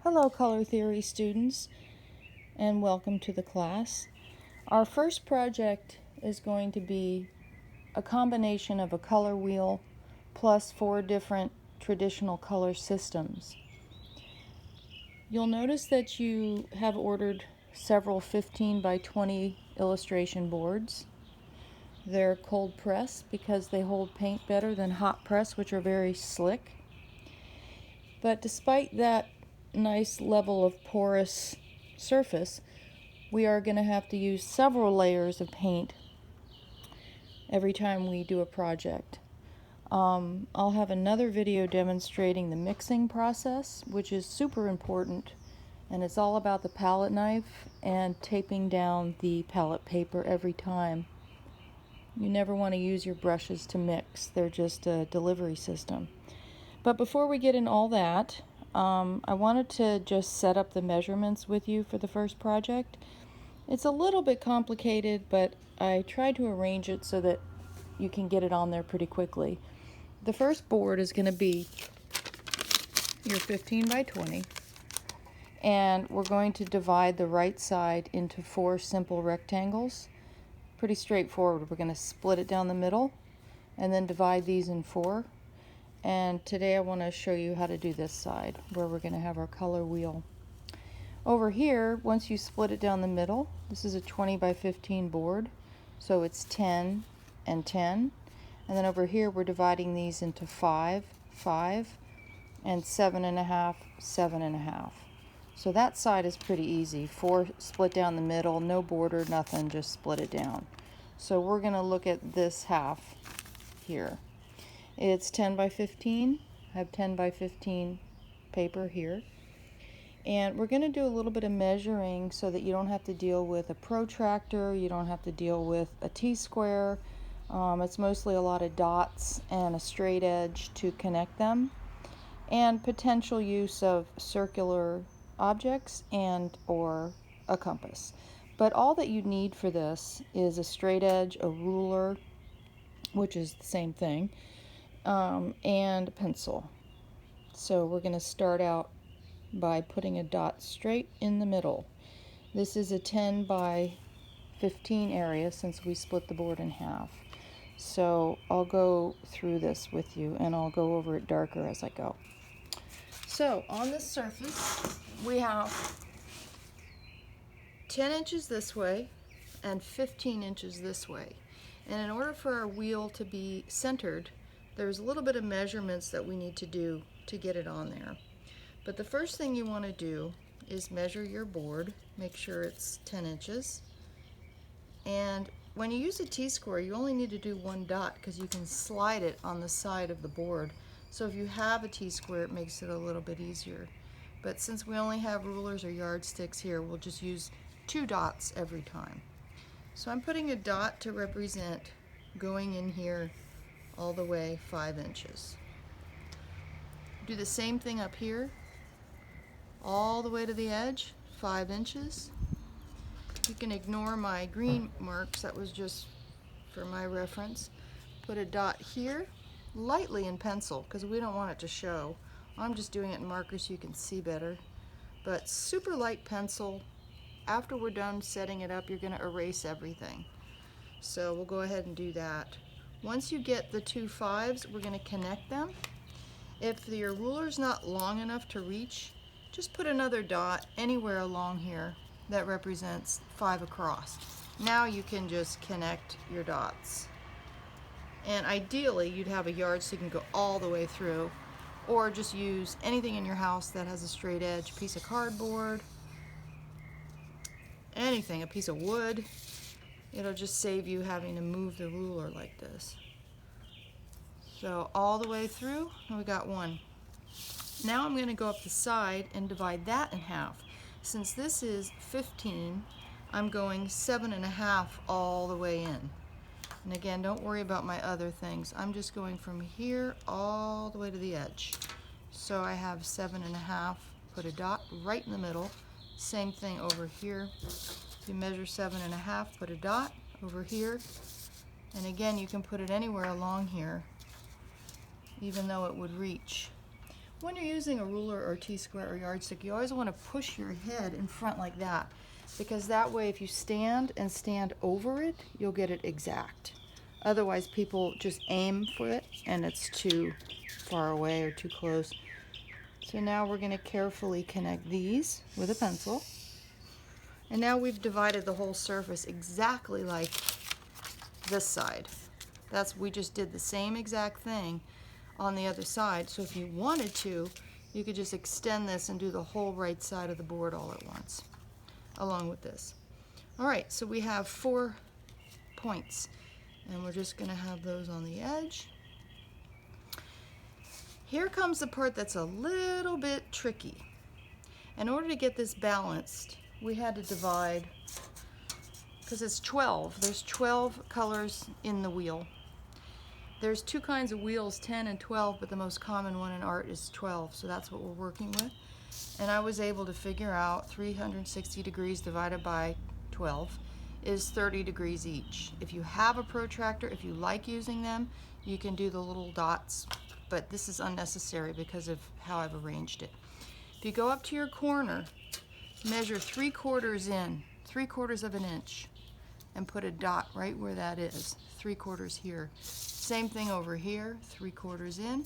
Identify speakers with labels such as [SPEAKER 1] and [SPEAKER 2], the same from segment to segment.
[SPEAKER 1] Hello, color theory students, and welcome to the class. Our first project is going to be a combination of a color wheel plus 4 different traditional color systems. You'll notice that you have ordered several 15 by 20 illustration boards. They're cold press because they hold paint better than hot press, which are very slick. But despite that nice level of porous surface, we are going to have to use several layers of paint every time we do a project. I'll have another video demonstrating the mixing process, which is super important, and it's all about the palette knife and taping down the palette paper every time. You never want to use your brushes to mix. They're just a delivery system. But before we get in all that, I wanted to just set up the measurements with you for the first project. It's a little bit complicated, but I tried to arrange it so that you can get it on there pretty quickly. The first board is going to be your 15 by 20, and we're going to divide the right side into 4 simple rectangles. Pretty straightforward. We're going to split it down the middle and then divide these in 4. And today I want to show you how to do this side, where we're going to have our color wheel. Over here, once you split it down the middle, this is a 20 by 15 board, so it's 10 and 10. And then over here, we're dividing these into 5, 5, and 7.5, 7.5. So that side is pretty easy. 4 split down the middle, no border, nothing, just split it down. So we're going to look at this half here. It's 10 by 15. I have 10 by 15 paper here. And we're going to do a little bit of measuring so that you don't have to deal with a protractor, you don't have to deal with a T-square. It's mostly a lot of dots and a straight edge to connect them, and potential use of circular objects and or a compass. But all that you need for this is a straight edge, a ruler, which is the same thing, and a pencil. So we're going to start out by putting a dot straight in the middle. This is a 10 by 15 area since we split the board in half. So I'll go through this with you and I'll go over it darker as I go. So on this surface we have 10 inches this way and 15 inches this way. And in order for our wheel to be centered, there's a little bit of measurements that we need to do to get it on there. But the first thing you want to do is measure your board, make sure it's 10 inches. And when you use a T-square, you only need to do 1 dot because you can slide it on the side of the board. So if you have a T-square, it makes it a little bit easier. But since we only have rulers or yardsticks here, we'll just use 2 dots every time. So I'm putting a dot to represent going in here all the way 5 inches. Do the same thing up here, all the way to the edge, 5 inches. You can ignore my green marks, that was just for my reference. Put a dot here, lightly in pencil, because we don't want it to show. I'm just doing it in marker so you can see better. But super light pencil. After we're done setting it up, you're going to erase everything. So we'll go ahead and do that. Once you get the 2 5s, we're going to connect them. If your ruler's not long enough to reach, just put another dot anywhere along here that represents 5 across. Now you can just connect your dots. And ideally, you'd have a yardstick so you can go all the way through, or just use anything in your house that has a straight edge, piece of cardboard, anything, a piece of wood. It'll just save you having to move the ruler like this. So all the way through, and we got 1. Now I'm going to go up the side and divide that in half. Since this is 15, I'm going 7.5 all the way in. And again, don't worry about my other things. I'm just going from here all the way to the edge. So I have 7.5, put a dot right in the middle. Same thing over here. You measure 7.5, put a dot over here. And again, you can put it anywhere along here, even though it would reach. when you're using a ruler or T-square or yardstick, you always want to push your head in front like that, because that way if you stand and stand over it, you'll get it exact. Otherwise people just aim for it and it's too far away or too close. So now we're going to carefully connect these with a pencil. And now we've divided the whole surface exactly like this side. We just did the same exact thing on the other side. So if you wanted to, you could just extend this and do the whole right side of the board all at once, along with this. All right, so we have 4 points, and we're just going to have those on the edge. Here comes the part that's a little bit tricky. In order to get this balanced, we had to divide, because it's 12. There's 12 colors in the wheel. There's 2 kinds of wheels, 10 and 12, but the most common one in art is 12, so that's what we're working with. And I was able to figure out 360 degrees divided by 12 is 30 degrees each. If you have a protractor, if you like using them, you can do the little dots, but this is unnecessary because of how I've arranged it. If you go up to your corner, measure 3/4 in, 3/4 of an inch, and put a dot right where that is, 3/4 here. Same thing over here, 3/4 in.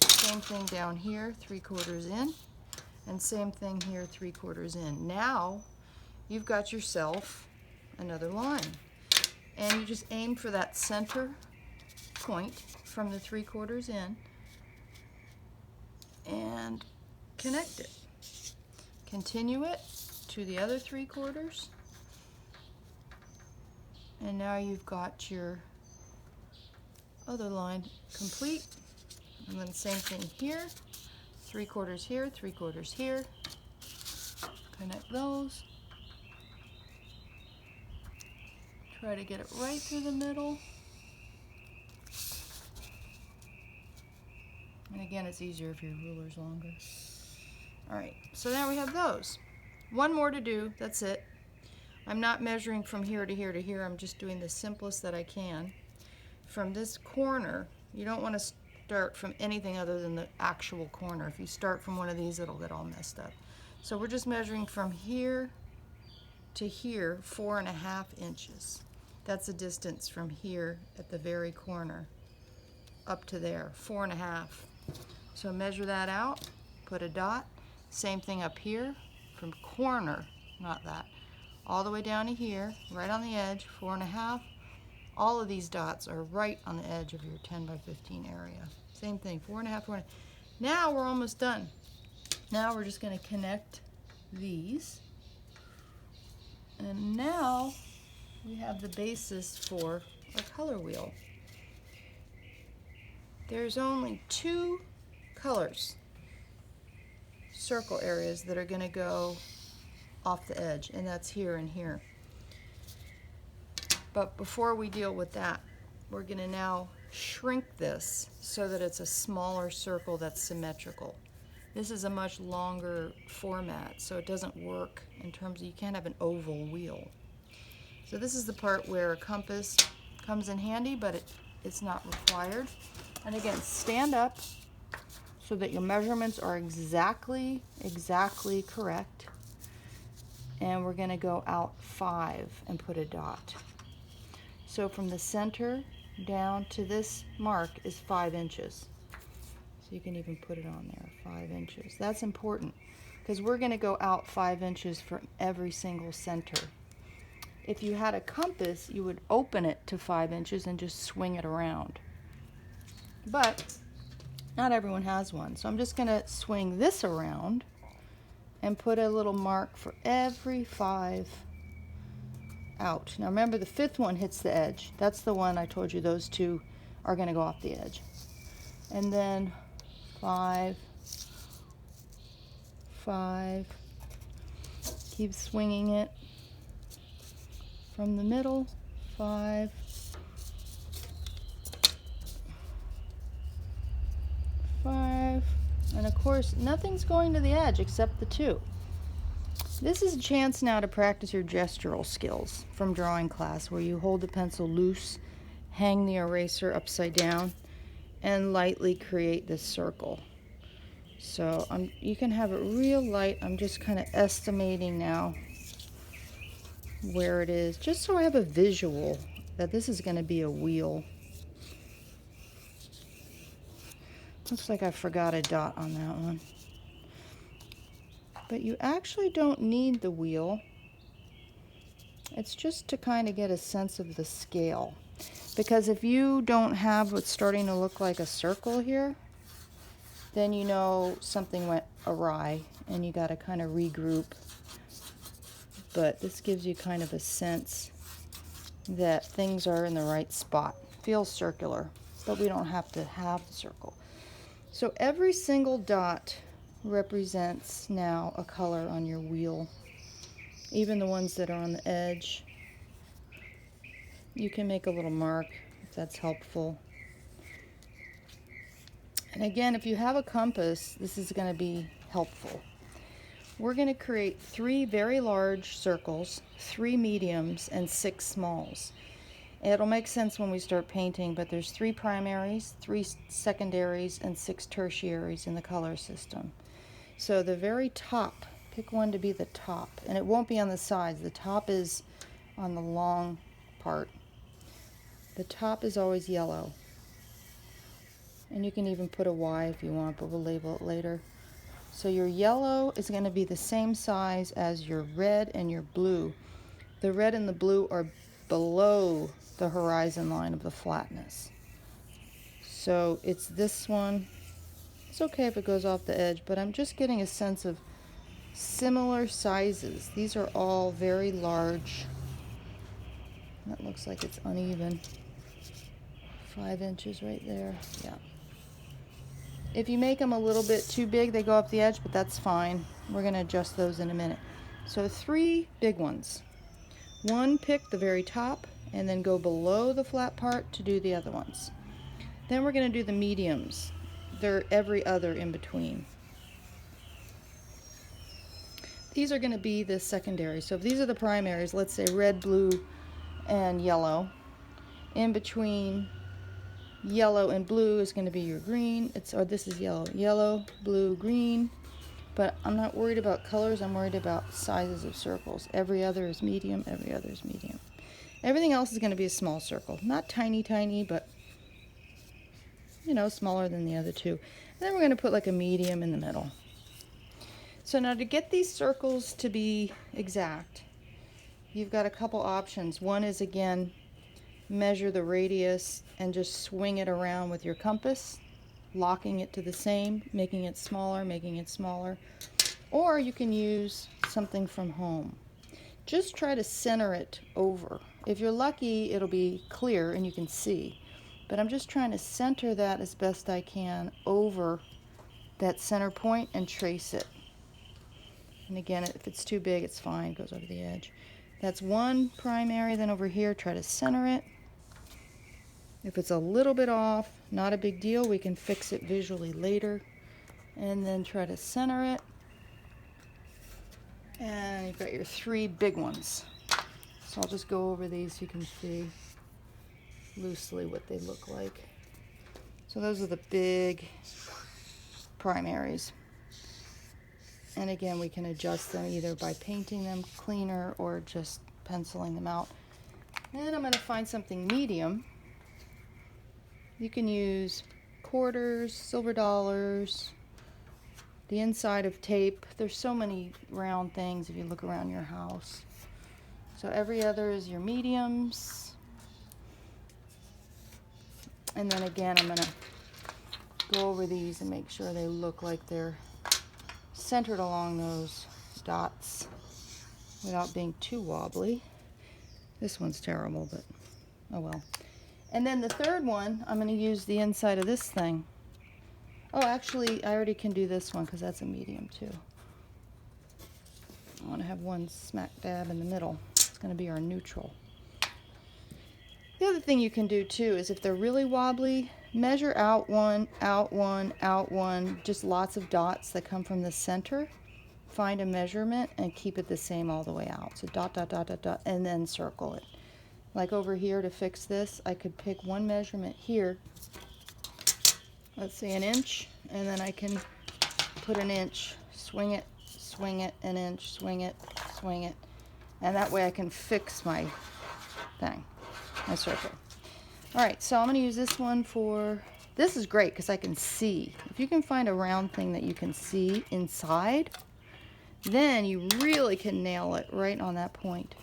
[SPEAKER 1] Same thing down here, 3/4 in. And same thing here, 3/4 in. Now, you've got yourself another line. And you just aim for that center point from the 3/4 in and connect it. Continue it to the other 3/4. And now you've got your other line complete. And then same thing here, 3/4 here, 3/4 here. Connect those. Try to get it right through the middle. And again, it's easier if your ruler's longer. All right, so now we have those. One more to do, that's it. I'm not measuring from here to here to here, I'm just doing the simplest that I can. From this corner, you don't want to start from anything other than the actual corner. If you start from one of these, it'll get all messed up. So we're just measuring from here to here, 4.5 inches. That's the distance from here at the very corner up to there, 4.5. So measure that out, put a dot. Same thing up here, from corner, not that, all the way down to here, right on the edge, 4.5. All of these dots are right on the edge of your 10 by 15 area. Same thing, 4.5, 4.5. Now we're almost done. Now we're just going to connect these. And now we have the basis for a color wheel. There's only 2 colors, circle areas, that are going to go off the edge, and that's here and here. But before we deal with that, we're going to now shrink this so that it's a smaller circle that's symmetrical. This is a much longer format, so it doesn't work in terms of, you can't have an oval wheel. So this is the part where a compass comes in handy, but it's not required. And again, stand up so that your measurements are exactly correct. And we're going to go out 5 and put a dot. So from the center down to this mark is 5 inches. So you can even put it on there, 5 inches. That's important because we're going to go out 5 inches from every single center. If you had a compass, you would open it to 5 inches and just swing it around. But not everyone has one. So I'm just going to swing this around and put a little mark for every 5 out. Now remember, the 5th one hits the edge. That's the one I told you those 2 are going to go off the edge. And then 5, 5. Keep swinging it from the middle. 5. 5. And of course, nothing's going to the edge except the 2. This is a chance now to practice your gestural skills from drawing class, where you hold the pencil loose, hang the eraser upside down, and lightly create this circle. So you can have it real light. I'm just kind of estimating now where it is, just so I have a visual that this is going to be a wheel. Looks like I forgot a dot on that one. But you actually don't need the wheel. It's just to kind of get a sense of the scale. Because if you don't have what's starting to look like a circle here, then you know something went awry and you got to kind of regroup. But this gives you kind of a sense that things are in the right spot. Feels circular, but we don't have to have the circle. So every single dot represents now a color on your wheel. Even the ones that are on the edge. You can make a little mark if that's helpful. And again, if you have a compass, this is going to be helpful. We're going to create 3 very large circles, 3 mediums, and 6 smalls. It'll make sense when we start painting, but there's 3 primaries, 3 secondaries, and 6 tertiaries in the color system. So the very top, pick one to be the top, and it won't be on the sides. The top is on the long part. The top is always yellow. And you can even put a Y if you want, but we'll label it later. So your yellow is going to be the same size as your red and your blue. The red and the blue are below the horizon line of the flatness. So it's this one. It's okay if it goes off the edge, but I'm just getting a sense of similar sizes. These are all very large. That looks like it's uneven. 5 inches right there. Yeah. If you make them a little bit too big, they go off the edge, but that's fine. We're going to adjust those in a minute. So 3 big ones. One pick the very top and then go below the flat part to do the other ones. Then we're going to do the mediums. They're every other in between. These are going to be the secondary. So if these are the primaries, let's say red, blue, and yellow. In between yellow and blue is going to be your green. This is yellow. Yellow, blue, green. But I'm not worried about colors. I'm worried about sizes of circles. Every other is medium. Every other is medium. Everything else is going to be a small circle. Not tiny, tiny, but, you know, smaller than the other two. And then we're going to put like a medium in the middle. So now to get these circles to be exact, you've got a couple options. One is, again, measure the radius and just swing it around with your compass, locking it to the same, making it smaller, making it smaller. Or you can use something from home. Just try to center it over. If you're lucky, it'll be clear and you can see. But I'm just trying to center that as best I can over that center point and trace it. And again, if it's too big, it's fine, it goes over the edge. That's one primary. Then over here, try to center it. If it's a little bit off, not a big deal. We can fix it visually later. And then try to center it. And you've got your 3 big ones. So I'll just go over these so you can see loosely what they look like. So those are the big primaries. And again, we can adjust them either by painting them cleaner or just penciling them out. And I'm going to find something medium. You can use quarters, silver dollars, the inside of tape. There's so many round things if you look around your house. So every other is your mediums. And then again, I'm going to go over these and make sure they look like they're centered along those dots without being too wobbly. This one's terrible, but oh well. And then the third one, I'm going to use the inside of this thing. Oh, actually, I already can do this one because that's a medium too. I want to have one smack dab in the middle. It's going to be our neutral. The other thing you can do too is if they're really wobbly, measure out one, out one, out one, just lots of dots that come from the center. Find a measurement and keep it the same all the way out. So dot, dot, dot, dot, dot, and then circle it. Like over here to fix this, I could pick one measurement here, let's say an inch, and then I can put an inch, swing it, an inch, swing it, and that way I can fix my thing, my circle. All right, so I'm going to use this one for, this is great because I can see. If you can find a round thing that you can see inside, then you really can nail it right on that point.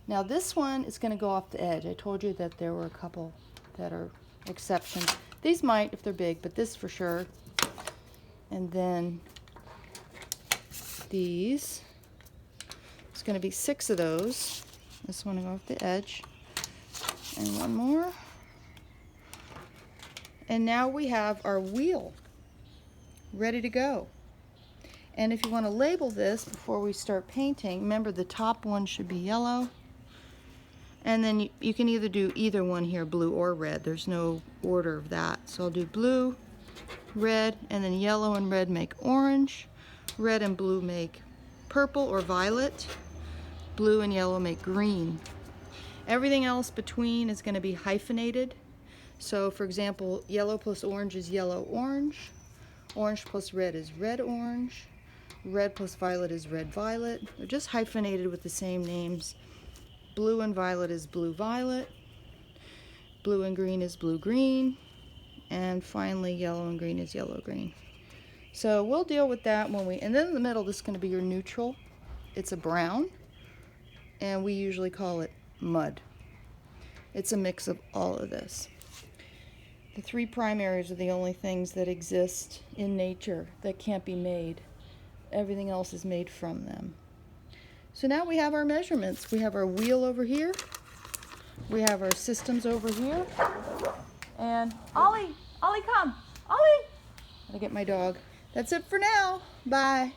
[SPEAKER 1] Now this one is going to go off the edge. I told you that there were a couple that are exceptions. These might if they're big, but this for sure. And then these, it's going to be 6 of those. This one will go off the edge. And one more. And now we have our wheel ready to go. And if you want to label this before we start painting, remember the top one should be yellow. And then you can either do either one here, blue or red. There's no order of that. So I'll do blue, red, and then yellow and red make orange. Red and blue make purple or violet. Blue and yellow make green. Everything else between is going to be hyphenated. So for example, yellow plus orange is yellow-orange. Orange plus red is red-orange. Red plus violet is red-violet. They're just hyphenated with the same names. Blue and violet is blue-violet. Blue and green is blue-green. And finally, yellow and green is yellow-green. So we'll deal with that when we, and then in the middle, this is going to be your neutral. It's a brown, and we usually call it mud. It's a mix of all of this. The 3 primaries are the only things that exist in nature that can't be made. Everything else is made from them. So now we have our measurements. We have our wheel over here. We have our systems over here. And Ollie, come. Ollie! Gotta get my dog. That's it for now. Bye.